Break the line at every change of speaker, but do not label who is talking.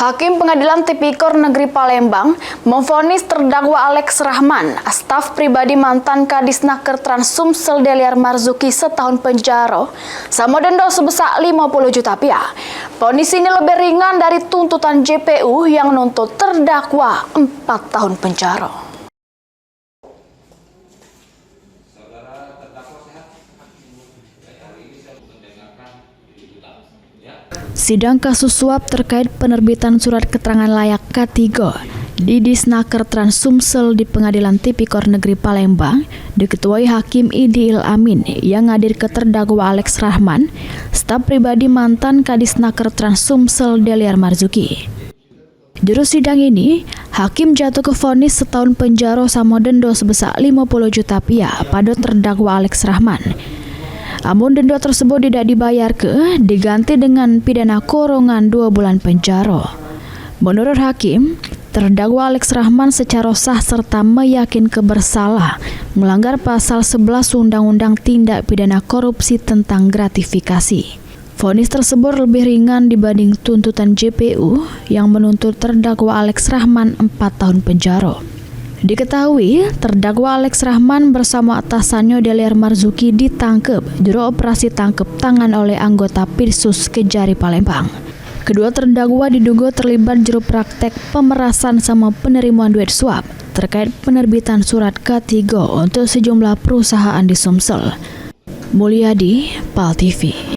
Hakim Pengadilan Tipikor Negeri Palembang memvonis terdakwa Alex Rahman, staf pribadi mantan Kadisnaker Trans Sumsel Deliar Marzuki setahun penjara, sama denda sebesar 50 juta rupiah. Vonis ini lebih ringan dari tuntutan JPU yang menuntut terdakwa 4 tahun penjara. Sidang kasus suap terkait penerbitan surat keterangan layak K3 di Disnaker Trans Sumsel di Pengadilan Tipikor Negeri Palembang diketuai Hakim Idiil Amin yang hadir ke terdakwa Alex Rahman, staf pribadi mantan Kadisnaker Trans Sumsel Deliar Marzuki. Juru sidang ini, Hakim jatuh ke vonis setahun penjara sama denda sebesar 50 juta rupiah pada terdakwa Alex Rahman. Namun denda tersebut tidak dibayar diganti dengan pidana kurungan 2 bulan penjara. Menurut Hakim, terdakwa Alex Rahman secara sah serta meyakinkan bersalah melanggar pasal 11 Undang-Undang Tindak Pidana Korupsi tentang gratifikasi. Vonis tersebut lebih ringan dibanding tuntutan JPU yang menuntut terdakwa Alex Rahman 4 tahun penjara. Diketahui, terdakwa Alex Rahman bersama atasannya Deliar Marzuki ditangkap juru operasi tangkap tangan oleh anggota Pirsus Kejari Palembang. Kedua terdakwa diduga terlibat juru praktek pemerasan sama penerimaan duit suap terkait penerbitan surat K3 untuk sejumlah perusahaan di Sumsel. Mulyadi, PAL TV.